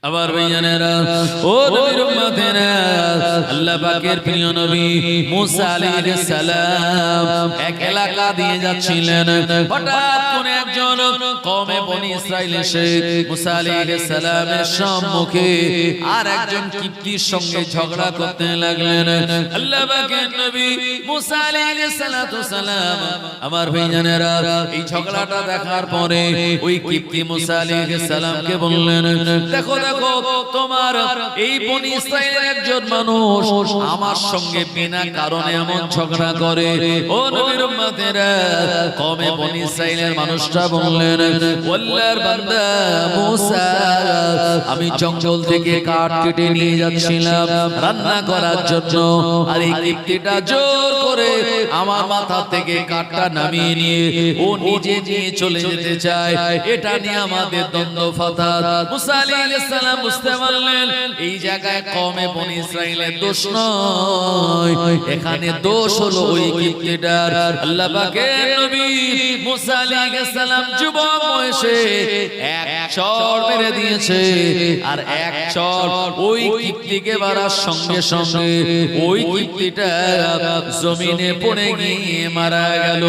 আবার ভাইয়ানেরা ও নবীর উম্মতেরা, আল্লাহ পাকের প্রিয় নবী মুসা আলাইহিস সালাম এক এলাকা দিয়ে যাচ্ছিলেন। হঠাৎ করে একজন কওমে বনি ইসরাইল এসে মুসা আলাইহিস সালামের সম্মুখে আর একজন কিপ্তির সঙ্গে ঝগড়া করতে লাগলেন। আল্লাহ পাকের নবী মুসা আলাইহিস সালাম আমার ভাইয়ানেরা এই ঝগড়াটা দেখার পরে ওই কিপ্তি মুসা আলাইহিস সালামকে বললেন, দেখো দেখো তোমার এই বনি ইসরাইলের একজন মানুষ আমার সঙ্গে বিনা কারণে এমন ঝগড়া করে। ও নবীর উম্মতেরা, কওমে বনি ইসরাইলের মানুষটা বললেন, আল্লাহর বান্দা মুসা, আমি জঙ্গল থেকে কাঠ কেটে নিয়ে যাচ্ছিলাম রান্না করার জন্য, আর এই কিপ্তিটা জোর করে আমার মাথা থেকে কাঠটা নামিয়ে নিয়ে ও নিজে নিয়ে চলে যেতে চায়। এটা নিয়ে আমাদের দ্বন্দ্ব ফাসাদ। মুসা আলাইহিস সালাম বুঝতে পারলেন এই জায়গায় কওমে বনি ইসরাইলের দোষ নয়, এখানে দোষ হলো ওই কিপ্তিটার। আল্লাহ পাকের নবী মুসা আলাইহিস সালাম যুবক বয়সে এক চড় মেরে দিয়েছে, আর এক চড় ওই কিপ্তিকে মারার সঙ্গে সঙ্গে ওই কিপ্তিটা জমিনে পড়ে গিয়ে মারা গেল।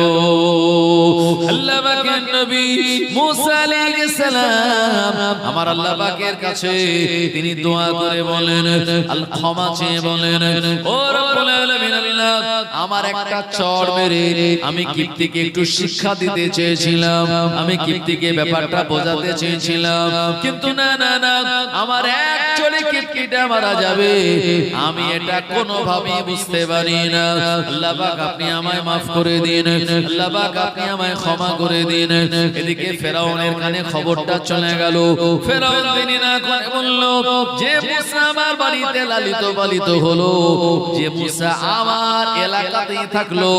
আল্লাহ পাকের নবী মুসা আলাইহিস সালাম আমার আল্লাহ পাকের কাছে তিনি দোয়া করে বলেন, আল্লাহ ক্ষমা চেয়ে বলেন, ও রব্বুল আলামিন, আল্লাহ আমার একটা চড় মেরে আমি কিপ্তিকে একটু শিক্ষা দিতে চেয়েছিলাম, আমি কিপ্তিকে ব্যাপারটা বোঝাতে চেয়েছিলাম, কিন্তু না না না, আমার এক চড়ে কিপ্তিটা মারা যাবে আমি এটা কোনোভাবেই বুঝতে পারি না। আল্লাহ পাক আপনি আমায় মাফ করে দিন, আল্লাহ পাক আপনি আমায় ক্ষমা করে দিন। এদিকে ফেরাউনের কানে খবরটা চলে গেল। ফেরাউন তিনি না করে বলল, যে মুসা আমার বাড়িতে লালিত পালিত হলো, যে মুসা আমার এলাকাতেই থাকলো,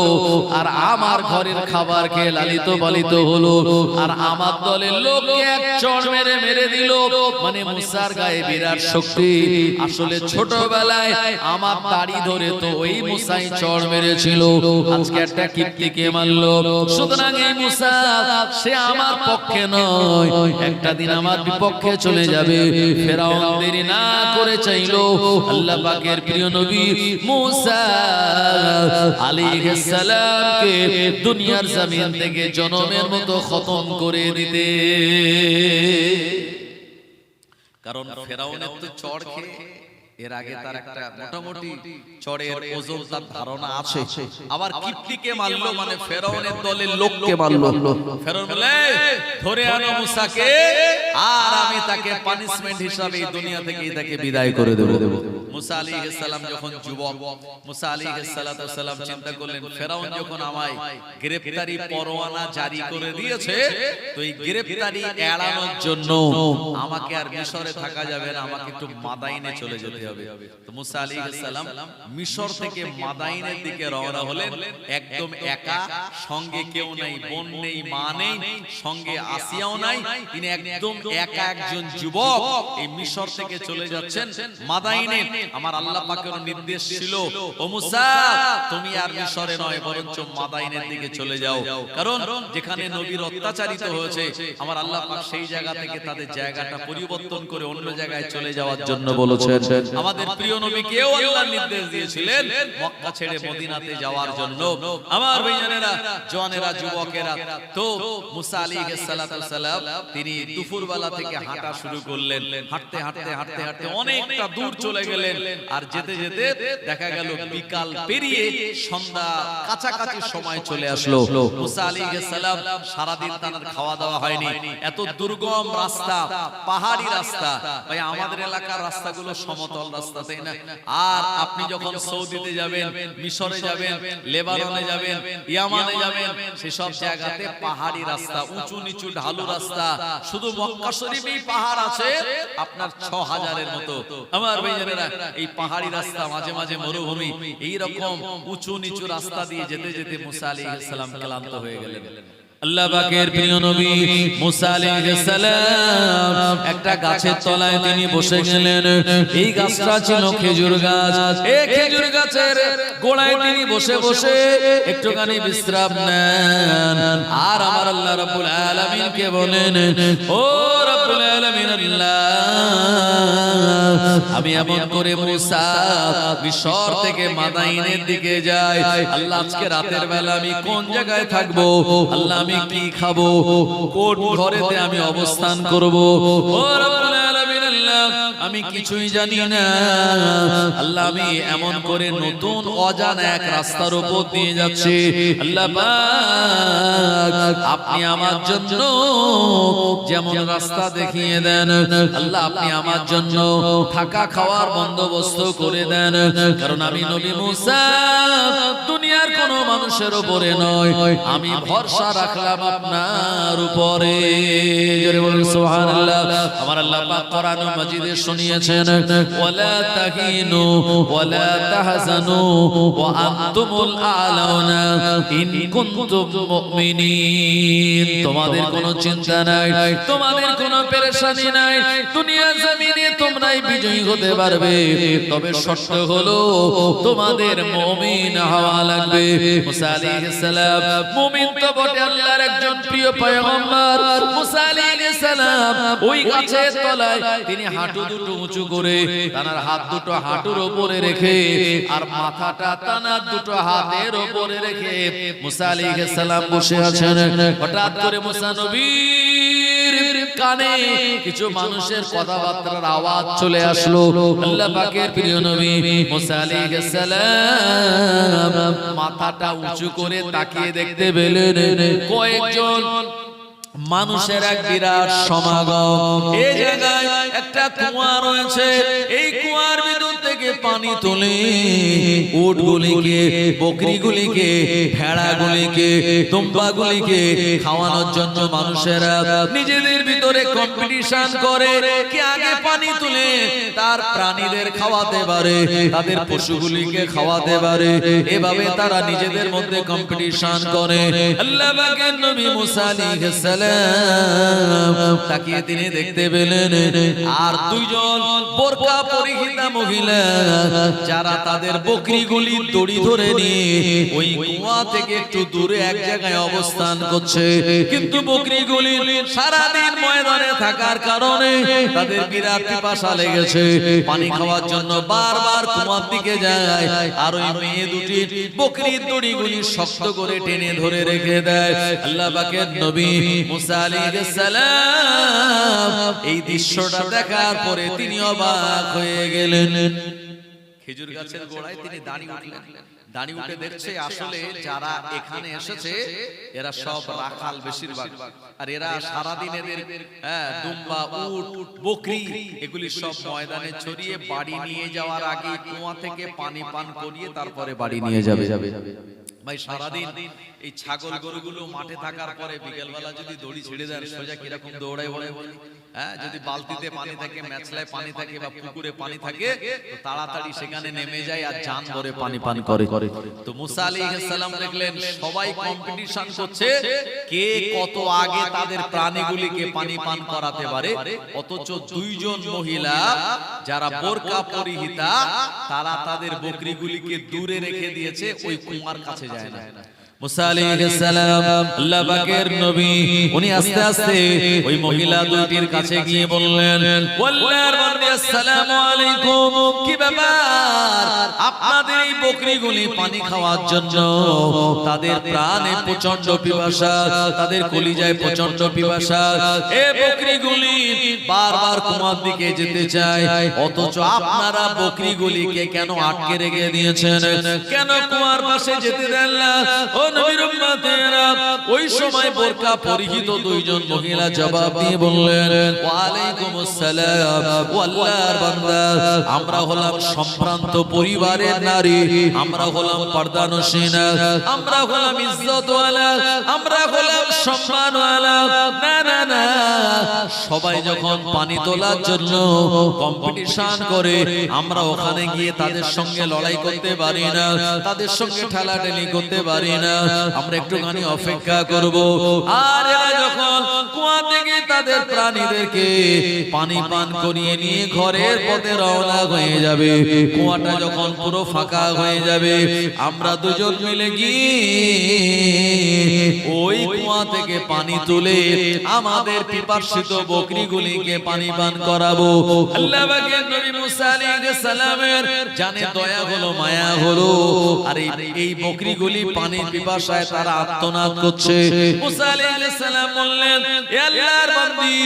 আর আমার ঘরের খাবার খেয়ে লালিত পালিত হলো, আর আমার দলের লোককে এক চড় মেরে মেরে দিল, মানে মুসার গায়ে বিরাট শক্তি। আসলে ছোটবেলায় আমার দাড়ি ধরে তো ওই মুসাই চড় মেরেছিল, আজকে একটা কিপ্তিকে মারলো, সুতরাং এই মুসা সে আমার পক্ষে নয়, একটা দিন আমার বিপক্ষে চলে যাবে। ফেরাউন দেরি না করে চাইলো আল্লাহ পাকের প্রিয় নবী মুসা আলাইহিস সালামকে দুনিয়ার জমিন থেকে জনমের মতো খতম করে দিতে। কারণ ফেরাউনের তো চড় খেয়ে এর আগে তার একটা মোটামুটি চড়ের ওজন তার ধারণা আছে, আবার কিপ্তিকে মারলো মানে ফেরাউনের দলের লোককে মারলো। ফেরাউন বলে, ধরে আনো মুসাকে, আর আমি তাকে পানিশমেন্ট হিসাবে এই দুনিয়া থেকে তাকে বিদায় করে দেব। মুসা আলাইহিস সালাম যখন যুবক, মুসা আলাইহিস সালাম চিন্তা করলেন, ফেরাউন যখন আমায় গ্রেফতারি পরোয়ানা জারি করে দিয়েছে, তো এই গ্রেফতারি এড়ানোর জন্য আমাকে আর মিশরে থাকা যাবে না, আমাকে একটু মাদাইনে চলে যেতে হবে। তো মুসা আলাইহিস সালাম মিশর থেকে মাদাইনের দিকে রওনা হলেন, একদম একা, সঙ্গে কেউ নাই, বোন নেই, মা নেই, সঙ্গে আসিয়াও নাই, তিনি একদম একা একজন যুবক এই মিশর থেকে চলে যাচ্ছেন মাদাইনে। আমার আল্লাহ পাকের নির্দেশ ছিল, ও মুসা তুমি আর মিশরে নয় বরঞ্চ মাদাইনের দিকে চলে যাও, কারণ যেখানে নবীর অত্যাচারিত হয়েছে আমার আল্লাহ পাক সেই জায়গা থেকে তাদের জায়গাটা পরিবর্তন করে অন্য জায়গায় চলে যাওয়ার জন্য বলেছেন। আমাদের প্রিয় নবীকেও আল্লাহ নির্দেশ দিয়েছিলেন মক্কা ছেড়ে মদিনাতে যাওয়ার জন্য। আমার ভাইজানেরা, জওয়ানেরা, যুবকেরা, তো মুসা আলাইহিস সালাম তিনি দুপুরবেলা থেকে হাঁটা শুরু করলেন। হাঁটতে হাঁটতে হাঁটতে হাঁটতে অনেকটা দূর চলে গেলেন, আর যেতে যেতে দেখা গেল বিকাল পেরিয়ে সন্ধ্যা কাছাকাছি সময় চলে আসলো। মুসা আলাইহিস সালাম সারাদিন তার খাওয়া দাওয়া হয়নি, এত দুর্গম রাস্তা, পাহাড়ি রাস্তা। ভাই আমাদের এলাকার রাস্তাগুলো সমতল রাস্তা, তাই না? আর আপনি যখন সৌদিতে যাবেন, মিশরে যাবেন, লেবাননে যাবেন, ইয়ামানে যাবেন, সেসব জায়গাতে পাহাড়ি রাস্তা, উঁচু নিচু ঢালু রাস্তা। শুধু মক্কা শরীফেই পাহাড় আছে আপনার 6000-এর মতো। আমার ভাইজানেরা, এই পাহাড়ি রাস্তা, মাঝে মাঝে মরুভূমি, এই রকম উঁচু নিচু রাস্তা দিয়ে যেতে যেতে মুসা আলাইহিস সালাম ক্লান্ত হয়ে গেলেন। আল্লাহ পাকের প্রিয় নবী মুসা আলাইহিস সালাম একটা গাছের তলায় তিনি বসে গেলেন। এই গাছটা ছিল খেজুর গাছ। এই খেজুর গাছের গোড়ায় তিনি বসে বসে একটুখানি বিশ্রাম নেন, আর আমার আল্লাহ রাব্বুল আলামিনকে বলেন, ও রাব্বুল আলামিন আল্লাহ, আমি এমন করে মুসা মিশর থেকে মাদাইনের দিকে যাই। আল্লাহ আজকে রাতের বেলা আমি কোন জায়গায় থাকবো, আল্লাহ আমি কি খাবো, কোন ঘরেতে আমি অবস্থান করব, ও রব্বুল আলামিন আল্লাহ আমি কিছুই জানি না। আল্লাহ আমি এমন করে নতুন অজানা এক রাস্তার উপর দিয়ে যাচ্ছি। আল্লাহ পাক আপনি আমার জন্য যেমন রাস্তা দেখিয়ে দেন, আল্লাহ আপনি আমার জন্য থাকা খাওয়ার বন্দোবস্ত করে দেন। কারণ আমি নবী মুসা দুনিয়ার কোন মানুষের উপরে নয়, আমি ভরসা রাখলাম আপনার উপরে। জোরে বলুন সুবহানাল্লাহ। আমার আল্লাহ পাক কোরআন মাজিদে শুনিয়েছেন, ওয়ালা তাহিনু ওয়ালা তাহজানু ওয়া আনতুমুল আ'লাউনা ইন কুনতুম মুমিনিন। তোমাদের কোনো চিন্তা নাই, তোমাদের কোনো পেরেশানি নাই, দুনিয়া জমিনে তোমরাই বিজয়ী হতে পারবে, তবে শর্ত হলো তোমাদের মুমিন হওয়া লাগবে। মুসা আলাইহিস সালাম মুমিন তো বটে, আল্লাহর একজন প্রিয় পয়গম্বর। মুসা আলাইহিস সালাম ওই গাছের তলায় তিনি হাঁটু দুটো উঁচু করে তার হাত দুটো হাঁটুর উপরে রেখে আর মাথাটা তানার দুটো হাতের উপরে রেখে মুসা আলাইহিস সালাম বসে আছেন। হঠাৎ করে মুসা নবীর কানে কিছু মানুষের কথাবার্তার আওয়াজ চলে আসলো। আল্লাহ পাকের প্রিয় নবী মুসা আলাইহিস সালাম মাথাটা উঁচু করে তাকিয়ে দেখতে পেলেন কয়েকজন মানুষের এক বিরাট সমাগম। এই জায়গায় একটা কুয়া রয়েছে, এই কুয়ার ভিতর থেকে পানি তুলে উটগুলিকে, বকরিগুলিকে, ভেড়াগুলিকে, দুম্বাগুলিকে খাওয়ানোর জন্য মানুষেরা নিজেদের ভিতরে কম্পিটিশন করে কে আগে পানি তুলে তার প্রাণীদের খাওয়াতে পারে, তাদের পশুগুলিকে খাওয়াতে পারে। এভাবে তারা নিজেদের মধ্যে কম্পিটিশন করে। আল্লাহ পাকের নবী মুসা আলাইহিস সালাম তাকিয়ে তিনি দেখতে পেলেন আর দুইজন বোরকা পরিহিতা মহিলা যারা তাদের বকরিগুলি দড়ি ধরে নিয়ে ওই কুয়া থেকে একটু দূরে এক জায়গায় অবস্থান করছে। কিন্তু বকরিগুলি সারাদিন ময়দানে থাকার কারণে তাদের বিরাট পিপাসা লেগেছে, পানি খাওয়ার জন্য বারবার কুয়ার দিকে যায়। আর ওই মেয়ে দুটি বকরির দড়িগুলি শক্ত করে টেনে ধরে রেখে দেয়। আল্লাহ পাকের নবী মুসা আলাইহিস সালাম এই দৃশ্যটা দেখার পরে তিনি অবাক হয়ে গেলেন। খেজুর গাছের গোড়ায় তিনি দাঁড়িয়ে উঠলেন। দাঁড়িয়ে উঠে দেখছে আসলে যারা এখানে এসেছে এরা সব রাখাল বেশিরভাগ, আর এরা সারাদিন এদের দুম্বা, উট, বকরি এগুলি সব ময়দানে ছড়িয়ে বাড়ি নিয়ে যাওয়ার আগে কুয়া থেকে পানি পান করিয়ে তারপরে বাড়ি নিয়ে যাবে। ভাই সারাদিন এই ছাগল গরুগুলো মাঠে থাকার পরে বিকেলবেলা যদি দড়ি ছেড়ে দেন সোজা কিরকম দৌড়ায় বলে, যদি বালতিতে পানি থাকে, মেছলায় পানি থাকে বা পুকুরে পানি থাকে তো তাড়াতাড়ি সেখানে নেমে যায় আর জান ভরে পানি পান করে। তো মুসা আলাইহিস সালাম দেখলেন সবাই কম্পিটিশন করছে কে কত আগে তাদের প্রাণীগুলিকে পানি পান করাতে পারে, অথচ দুইজন মহিলা যারা বোরকা পরিহিতা তারা তাদের বকরিগুলিকে দূরে রেখে দিয়েছে, ওই কুয়ার কাছে যায় না। মুসা আলাইহিস সালাম আল্লাহ পাকের নবী উনি আস্তে আস্তে ওই মহিলা দুইটির কাছে গিয়ে বললেন, আল্লাহর বান্দা আসসালামু আলাইকুম, কি ব্যাপার আপনাদের এই বকরিগুলি পানি খাওয়ার জন্য তাদের প্রাণে প্রচন্ড পিপাসা, তাদের কলিজায় প্রচন্ড পিপাসা, এই বকরিগুলি বারবার কুয়ার দিকে যেতে চায়, অথচ আপনারা বকরিগুলিকে কেন আটকে রেখে দিয়েছেন, কেন কুয়ার পাশে যেতে দেন না? ও নবীর উম্মতেরা, ওই সময় বোরকা পরিহিত দুইজন মহিলা জবাব দিয়ে বললেন, ওয়া আলাইকুমুস সালাম, ও আল্লাহর বান্দা, আমরা হলাম সম্ভ্রান্ত পরিবারের নারী, আমরা হলাম পর্দানশীনা, আমরা হলাম ইজ্জতওয়ালা, আমরা হলাম সম্মানওয়ালা। না না না, সবাই যখন পানি তোলার জন্য কম্পিটিশন করে আমরা ওখানে গিয়ে তাদের সঙ্গে লড়াই করতে পারি না, তাদের সঙ্গে ঠেলাঠেলি করতে পারি না। আমরা একটুখানি অপেক্ষা করব। আর এরা যখন কুয়া থেকে তাদের প্রাণীদেরকে পানি পান করিয়ে নিয়ে ঘরের পথে রওনা হয়ে যাবে, কুয়াটা যখন পুরো ফাঁকা হয়ে যাবে, আমরা দুজন মিলে গিয়ে ওই কুয়া থেকে পানি তুলে আমাদের পিপাসিত বকরিগুলিকে পানি পান করাবো। আল্লাহ পাকের নবী মুসা আলাইহিস সালামের জানে দয়া হলো, মায়া হলো, আর এই বকরিগুলি পানির পিপাসায় তারা আর্তনাদ করছে। মুসা আলাইহিস সালাম বললেন, হে আল্লাহর বান্দি,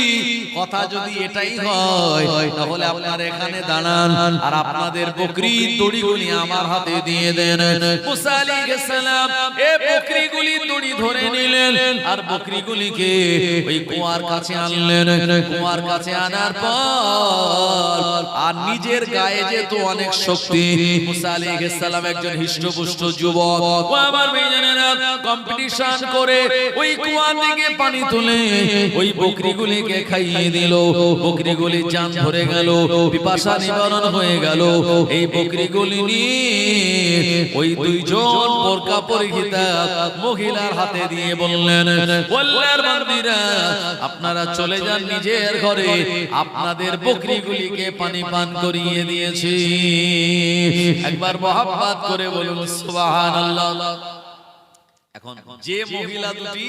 কথা যদি এটাই হয় তাহলে আপনারা এখানে দাঁড়ান আর আপনাদের বকরির দড়িগুলি আমার হাতে দিয়ে দেন। মুসা আলাইহিস সালাম এই বকরিগুলি দড়ি ধরে নিলেন আর বকরিগুলিকে ওই কুয়ার কাছে আনলেন। কুয়ার কাছে আনার পর আর নিজের গায়ে যেহেতু অনেক শক্তি, মুসা আলাইহিস সালাম একজন হিষ্টপুষ্ট যুবক, ও আমার ভাইজানেরা কম্পিটিশন করে ওই কুয়া থেকে পানি তুলে ওই বকরিগুলিকে খাইয়ে দিল। বকরিগুলি জান ধরে গেল, পিপাসা নিবারণ হয়ে গেল। এই বকরিগুলি নিয়ে ওই দুইজন বোরকা পরিহিতা মহিলার হাতে দিয়ে বললেন, আল্লাহর বান্দীরা, আপনারা চলে যান নিজের ঘরে, আপনাদের বকরিগুলিকে পানি পান করিয়ে দিয়েছি। একবার মহব্বত করে বলুন সুবহানাল্লাহ। এখন যে মহিলা দুটি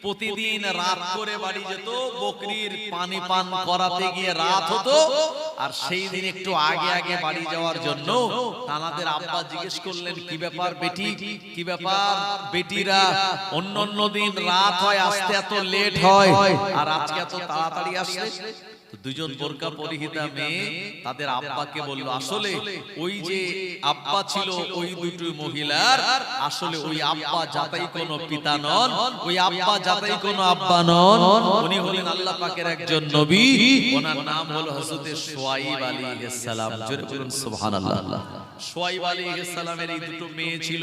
প্রতিদিন রাত করে বাড়ি যেত, বকরির পানি পান করাতে গিয়ে রাত হতো, আর সেই দিন একটু আগে আগে বাড়ি যাওয়ার জন্য তানাদের আব্বা জিজ্ঞেস করলেন, কি ব্যাপার বেটি, কি ব্যাপার বেটিরা, অন্য দিন রাত হয় আসতে এত লেট হয় আর আজকে এত তাড়াতাড়ি আসলে? দুজন বোরকা পরিহিতা মেয়ে তাদের আব্বাকে বলল, আসলে ওই যে আব্বা ছিল ওই দুটো মহিলার, আসলে ওই আব্বা যাতাই কোনো পিতা নন, ওই আব্বা যাতাই কোনো আব্বা নন, উনি হলেন আল্লাহ পাকের একজন নবী, ওনার নাম হলো হযরত শুআয়ব আলাইহিস সালাম। জোরে বলুন সুবহানাল্লাহ। শুআয়ব আলাইহিস সালামের এই দুটো মেয়ে ছিল,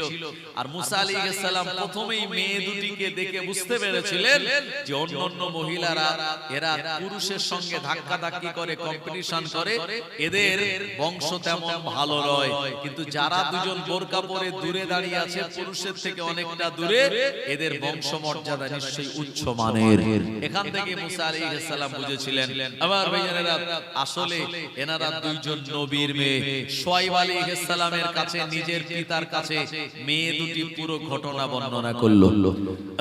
আর মুসা আলাইহিস সালাম প্রথমেই মেয়ে দুটিকে দেখে বুঝতে পেরেছিলেন যে অন্যান্য মহিলারা এরা পুরুষের সঙ্গে ধাক্কাধাক্কি করে, কম্পিটিশন করে, এদের বংশ তেমন ভালো নয়। কিন্তু যারা দুজন বোরকা পরে দূরে দাঁড়িয়ে আছে, পুরুষের থেকে অনেকটা দূরে, এদের বংশ মর্যাদা নিশ্চয়ই উচ্চ মানের। এখান থেকে মুসা আলাইহিস সালাম বুঝেছিলেন, আমার ভাইয়েরা, আসলে এনারা দুইজন নবীর মেয়ে। শুআয়ব আলাইহিস সালামের কাছে, নিজের পিতার কাছে মেয়ে দুটি পুরো ঘটনা বর্ণনা করলো।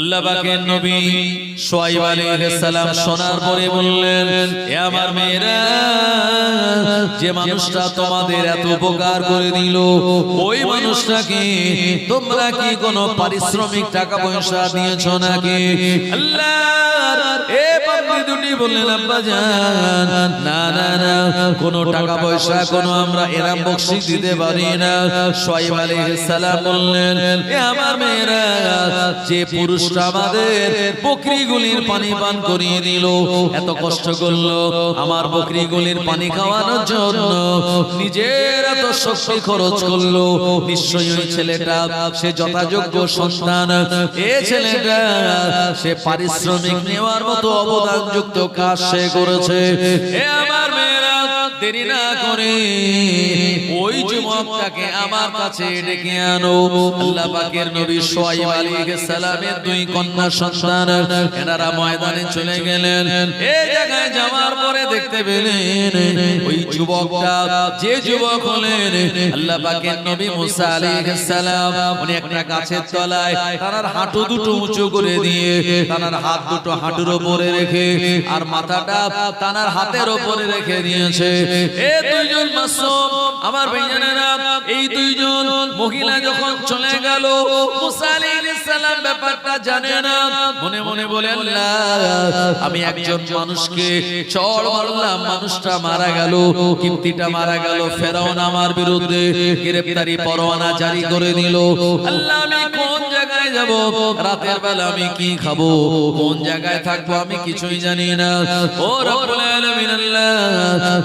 আল্লাহ পাকের নবী শুআয়ব আলাইহিস সালাম শোনার পরে বললেন, হে আমার মেয়েরা, যে মানুষটা তোমাদের এত উপকার করে দিল, ওই মানুষটাকে তোমরা কি কোনো পারিশ্রমিক টাকা পয়সা দিয়েছো নাকি? আল্লাহর এ বান্দি দুটি বললেন, আব্বা জান, না না না, কোনো টাকা পয়সা কোনো আমরা এরকম বকশিশ দিতে পারি না। শুআয়ব আলাইহিস সালাম বললেন, এ আমার মেয়েরা, যে পুরুষটা আমাদের বকরিগুলির পানি পান করিয়ে দিল, এত কষ্ট করলো আমার বকরিগুলির পানি খাওয়ানোর জন্য, নিজের এত শক্তি খরচ করলো, নিশ্চয়ই ওই ছেলেটা সে যথাযোগ্য সন্তান। এ ছেলেটা সে পারিশ্রমিক নেওয়ার মতো অবদানযুক্ত কাজ সে করেছে। এ আমার মেয়েরা, দেরি না করে ওই যুবকটাকে আমার কাছে ডেকে আনো। আল্লাহ পাকের নবী শুআয়ব আলাইহিস সালামের দুই কন্যা সন্তান, এনারা ময়দানে চলে গেলেন। এই জায়গায় যাওয়ার পরে দেখতে পেলেন ওই যুবকটা, যে যুবক হলেন আল্লাহ পাকের নবী মুসা আলাইহিস সালাম, উনি একটা গাছের তলায় তার হাঁটু দুটো উঁচু করে দিয়ে, তার হাত দুটো হাঁটুর উপরে রেখে আর মাথাটা তার হাতের উপরে রেখে দিয়েছে। এই দুইজন মাসুম, আমার ভাইজানেরা, এই দুইজন মহিলা যখন চলে গেল, মুসা আলাইহিস সালাম ব্যাপারটা জানে না, মনে মনে বলে, আল্লাহ, আমি একজন মানুষকে চড় মারলাম, মানুষটা মারা গেল, কিপ্তিটা মারা গেল, ফেরাউন আমার বিরুদ্ধে গ্রেফতারি পরোয়ানা জারি করে দিল। আল্লাহ, আমি কোন জায়গায় যাব, রাতের বেলা আমি কি খাবো, কোন জায়গায় থাকবো, আমি কিছুই জানি না। ও রব্বুল আলামিন, আল্লাহ,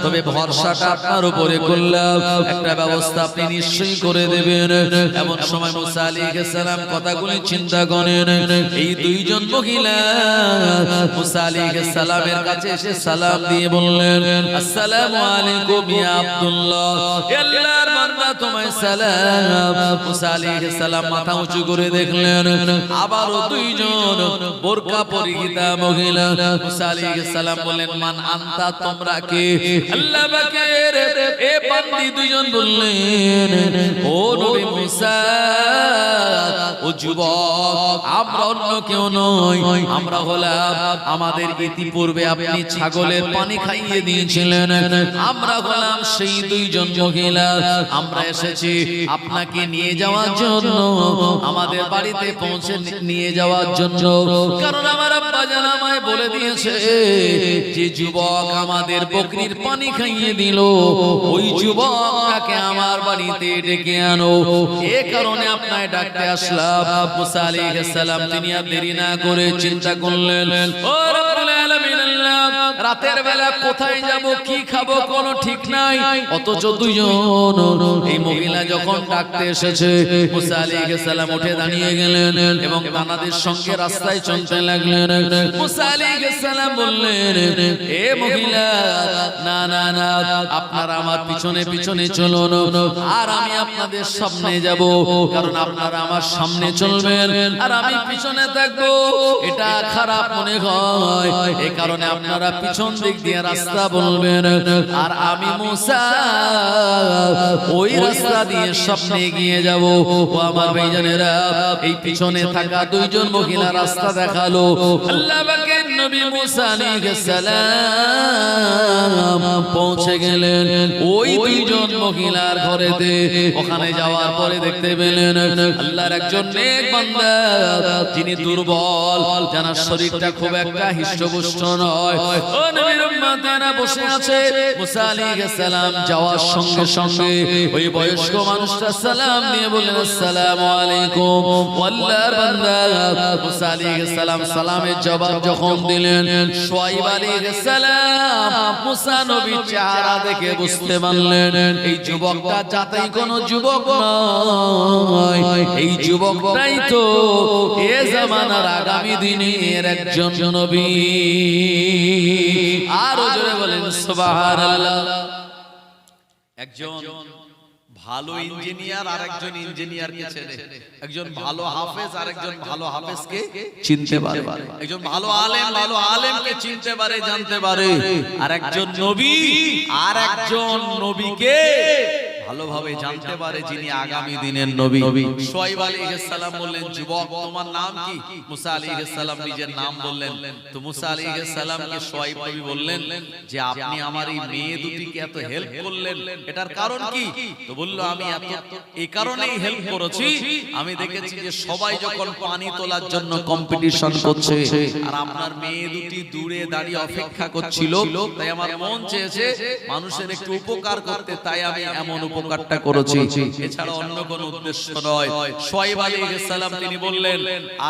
তবে ভরসাটা আপনার উপরে করলাম, একটা ব্যবস্থা আপনি নিশ্চয়ই করে দেবেন। এমন সময় মুসা আলাইহিস সালাম কথাগুলি চিন্তা করেন। এই দুইজন মহিলা মুসা আলাইহিস সালামের কাছে এসে সালাম দিয়ে বললেন, আসসালামু আলাইকুম ইয়া আব্দুল্লাহ, আল্লাহর বান্দা তোমায় সালাম। মুসা আলাইহিস সালাম মাথা উঁচু করে দেখলেন আবারো দুইজন বোরকা পরিহিতা মহিলা। মুসা আলাইহিস সালাম বললেন, মান আনতা, তোমরা কে? আল্লাহ পাকের এ বান্দি দুইজন বললেন, ও নবী মুসা, ও যুবক, আমরা অন্য কেউ নই, আমরা হলাম, আমাদের ইতিপূর্বে আপনি ছাগলের পানি খাইয়ে দিয়েছিলেন, আমরা হলাম সেই দুইজন মহিলা। আমরা এসেছি আপনাকে নিয়ে যাওয়ার জন্য, আমাদের বাড়িতে পৌঁছে নিয়ে যাওয়ার জন্য। কারণ আমার আব্বা জান আমায় বলে দিয়েছে যে যুবক আমাদের বকরির পানি খাইয়ে দিল, ওই যুবকটাকে আমার বাড়িতে ডেকে আনো। এ কারণে আপনায় ডাকতে আসলাম। মুসা আলাইহিস সালাম তিনি আর দেরি না করে চিন্তা করলেন, ও রব্বুল আলামিন, রাতের বেলা কোথায় যাব, কি খাবো কোনো ঠিক নাই, অথচ দুইজন এই মহিলা যখন ডাকতে এসেছে, মুসা আলাইহিস সালাম উঠে দাঁড়িয়ে গেলেন এবং তাদের সঙ্গে রাস্তায় চলতে লাগলেন। মুসা আলাইহিস সালাম বললেন, এ মহিলা, না না না, আপনারা আমার পিছনে পিছনে চলুন, আর আমি আপনাদের সামনে যাব। কারণ আপনারা আমার সামনে চলবেন আর আমি পিছনে থাকবো, এটা খারাপ মনে হয়। এই কারণে আপনারা পিছন দিক দিয়ে রাস্তা বলবেন, আর আমি মুসা ওই রাস্তা দিয়ে সামনে এগিয়ে যাব। ও আমার ভাইজানেরা, এই পিছনে থাকা দুইজন মহিলা রাস্তা দেখালো। আল্লাহ পাকের নবী মুসা আলাইহিস সালাম পৌঁছে গেলেন ওই দুইজন মহিলার ঘরেতে। ওখানে যাওয়ার পরে দেখতে পেলেন আল্লাহর একজন নেক বান্দা, যিনি দুর্বল, যার শরীরটা খুব একটা হিষ্টপুষ্ট নয়, ও নবীর উম্মতেরা বসে আছে। মুসা আলাইহিস সালাম যাওয়ার সঙ্গে সঙ্গে ওই বয়স্ক মানুষটা সালাম দিয়ে বললেন, আসসালামু আলাইকুম। আল্লাহর বান্দা মুসা আলাইহিস সালাম সালামের জবাব যখন দিলেন, শুআয়ব আলাইহিস সালাম মুসা নবীর চেহারা দেখে বুঝতে পারলেন এই যুবকটা যাতেই কোনো যুবক নয়, এই যুবকটাই তো এ জামানার আগামী দিনের একজন নবী। আরো জোরে বলেন সুবহানাল্লাহ। একজন ভালো ইঞ্জিনিয়ার আর একজন ইঞ্জিনিয়ারকে চেনে, একজন ভালো হাফেজ আর একজন ভালো হাফেজকে চিনতে পারে, একজন ভালো আলেমকে চিনতে পারে, জানতে পারে, আর একজন নবী আর একজন নবীকে ভালোভাবে জানতে পারে, যিনি আগামী দিনের নবী। শুআয়ব আলাইহিস সালাম বললেন, যুবক তোমার নাম কি? মুসা আলাইহিস সালাম নিজের নাম বললেন। তো মুসা আলাইহিস সালামকে শুআয়ব নবী বললেন যে আপনি আমার এই মেয়ে দুটিকে এত হেল্প করলেন, এটার কারণ কি? তো বলল, আমি এই কারণেই হেল্প করেছি, আমি দেখেছি যে সবাই যখন পানি তোলার জন্য কম্পিটিশন করছে আর আপনার মেয়ে দুটি দূরে দাঁড়িয়ে অপেক্ষা করছিল, তাই আমার মন চেয়েছে মানুষের একটু উপকার করতে, তাই আমি এমন উপকারটা করেছি, এছাড়া অন্য কোনো উদ্দেশ্য নয়। শুআয়ব আলাইহিস সালাম তিনি বললেন,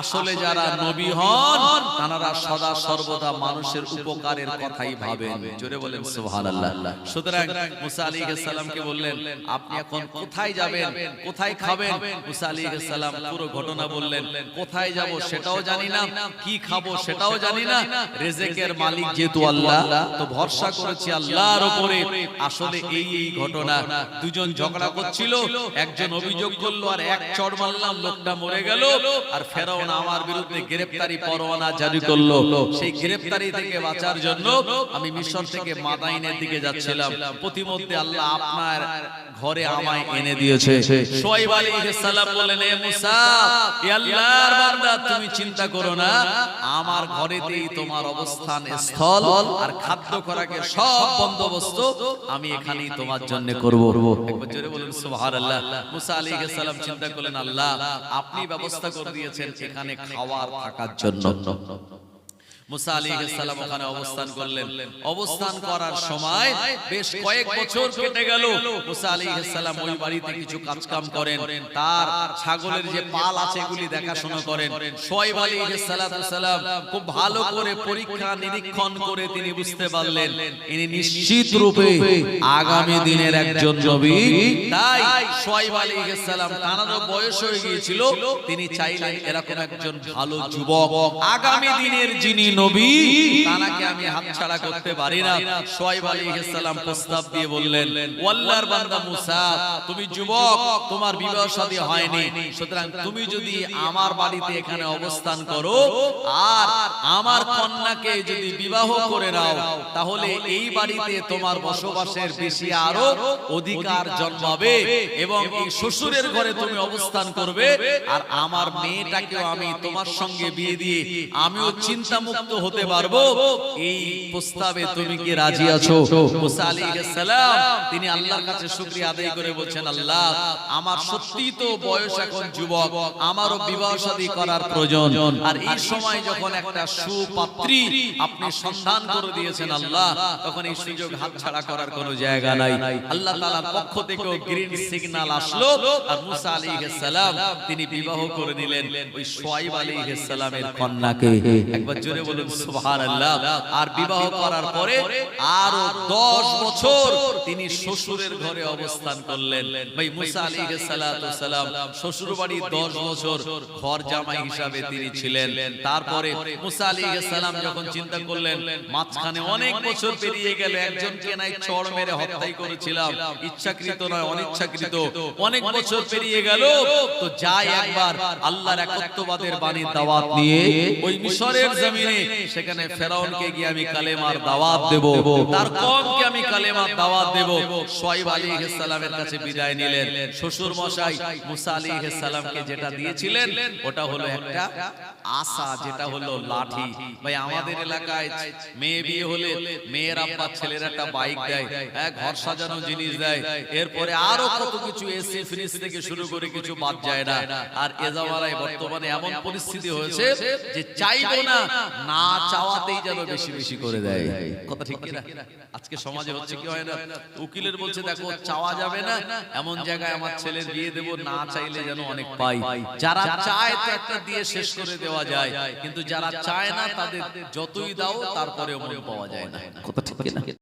আসলে যারা নবী হন তারা সদা সর্বদা মানুষের উপকারের কথাই ভাবেন। জোরে বলেন সুবহানাল্লাহ। সুতরাং মুসা আলাইহিস সালামকে বললেন, আপনি এখন কোথায় যাবেন, কোথায় খাবেন? মুসা আলাইহিস সালাম পুরো ঘটনা বললেন, কোথায় যাব সেটাও জানি না, কি খাবো সেটাও জানি না, রিজিকের মালিক যেহেতু আল্লাহ, তো ভরসা করেছি আল্লাহর উপরে। আসলে এই ঘটনা, দুজন ঝগড়া করছিল, একজন অভিযোগ করলো আর এক চড় মারলাম, লোকটা মরে গেল, আর ফেরাউন আমার বিরুদ্ধে গ্রেফতারি পরোয়ানা জারি করলো। সেই গ্রেফতারি থেকে বাঁচার জন্য আমি মিশর থেকে মাদাইনের দিকে যাচ্ছিলাম, প্রতিমধ্যে আল্লাহ আপনার ঘরে আমায় এনে দিয়েছে। শুআয়ব আলাইহিস সালাম বললেন, এ মুসা, এ আল্লাহর বান্দা, তুমি চিন্তা করো না, আমার ঘরেতেই তোমার অবস্থান স্থল, আর খাদ্য খোরাকের সব বন্দোবস্ত আমি এখানেই তোমার জন্য করব। একবার জোরে বলুন সুবহানাল্লাহ। মুসা আলাইহিস সালাম চিন্তা করলেন, আল্লাহ আপনি ব্যবস্থা করে দিয়েছেন এখানে খাওয়ার থাকার জন্য। মুসা আলাইহিস সালাম ওখানে অবস্থান করলেন। অবস্থান করার সময় বেশ কয়েক বছর কেটে গেল। মুসা আলাইহিস সালাম ওই বাড়িতে কিছু কাজকাম করেন, তার ছাগলের যে পাল আছে এগুলি দেখাশোনা করেন। শুআয়ব আলাইহিস সালাম খুব ভালো করে পরীক্ষা নিরীক্ষণ করে তিনি বুঝতে পারলেন ইনি নিশ্চিত রূপে আগামী দিনের একজন নবী। তাই শুআয়ব আলাইহিস সালাম তারও বয়স হয়ে গিয়েছিল, তিনি চাইলেন এরকম একজন ভালো যুবক আগামী দিনের যিনি নবী তাকে আমি হাতছাড়া করতে পারি না। শুআয়ব আলাইহিস সালাম প্রস্তাব দিয়ে বললেন, ও আল্লাহর বান্দা মুসা, তুমি যুবক, তোমার বিবাহ শাদী হয়নি, সুতরাং তুমি যদি আমার বাড়িতে এখানে অবস্থান করো আর আমার কন্যাকে যদি বিবাহ করে নাও, তাহলে এই বাড়িতে তোমার বসবাসের বেশি আরো অধিকার জন্মাবে এবং এই শ্বশুরের ঘরে তুমি অবস্থান করবে, আর আমার মেয়েটাকেও আমি তোমার সঙ্গে বিয়ে দিয়ে আমিও চিন্তা মুক্ত হতে পারবো। এই প্রস্তাবে তুমি কি রাজি আছো? মুসা আলাইহিস সালাম তিনি আল্লাহর কাছে শুকরিয়া আদায় করে বলছেন, আল্লাহ, আমার সত্যিই তো বয়স এখন যুবক, আমারও বিবাহ শাদী করার প্রয়োজন, আর এই সময় যখন একটা সুপাত্রী আপনি সন্ধান করে দিয়েছেন আল্লাহ, তখন এই সুযোগ হাতছাড়া করার কোনো জায়গা নাই। আল্লাহ তাআলার পক্ষ থেকেও গ্রিন সিগন্যাল আসলো, আর মুসা আলাইহিস সালাম তিনি বিবাহ করে নিলেন ওই শুআয়ব আলাইহিস সালামের কন্যাকে। একবার জোরে বলুন সুবহানাল্লাহ। আর বিবাহ করার পরে আরো 10 বছর তিনি শ্বশুরের ঘরে অবস্থান করলেন। ভাই মুসা আলাইহিস সালাম শ্বশুর বাড়ি 10 বছর ঘর জামাই হিসাবে তিনি ছিলেন। তারপরে মুসা আলাইহিস সালাম যখন চিন্তা করলেন মাঝখানে অনেক বছর পেরিয়ে গেল, একজনকে নাই চড় মেরে হত্যাই করেছিলাম, ইচ্ছাকৃত নয় অনিচ্ছাকৃত, অনেক বছর পেরিয়ে গেল, তো যাই একবার আল্লাহর একত্ববাদের বাণীর দাওয়াত নিয়ে ওই মিশরের জমিনে সেখানে ফেরাউনকে গিয়ে আমি কালেমার দাওয়াত দেব, তার কওমকে আমি কালেমার দাওয়াত দেব। শুআয়ব আলাইহিস সালামের কাছে বিদায় নিলেন। শ্বশুর মশাই মুসা আলাইহিস সালামকে যেটা দিয়েছিলেন ওটা হলো একটা আসা, যেটা হলো লাঠি। ভাই আমাদের এলাকায় মেয়ে বিয়ে হলে মেয়ের আব্বা ছেলের একটা বাইক দেয়, ঘর সাজানো জিনিস দেয়, এরপরে আরো কত কিছু, এসি ফ্রিজ থেকে শুরু করে কিছু বাদ যায় না। আর এ জামানায় বর্তমানে এমন পরিস্থিতি হয়েছে যে চাইবো না, না চাওয়াতেই যেন বেশি বেশি করে দেয়। কথা ঠিক কি না? আজকে সমাজে হচ্ছে কি হয় না, উকিলের বলছে দেখো চাওয়া যাবে না, এমন জায়গায় আমার ছেলের বিয়ে দেব, না চাইলে যেন অনেক পাই। যারা চায় তো একটা দিয়ে শেষ করে দেওয়া যায়, কিন্তু যারা চায় না তাদের যতই দাও তারপরে মন পাওয়া যায় না। কথা ঠিক কি না?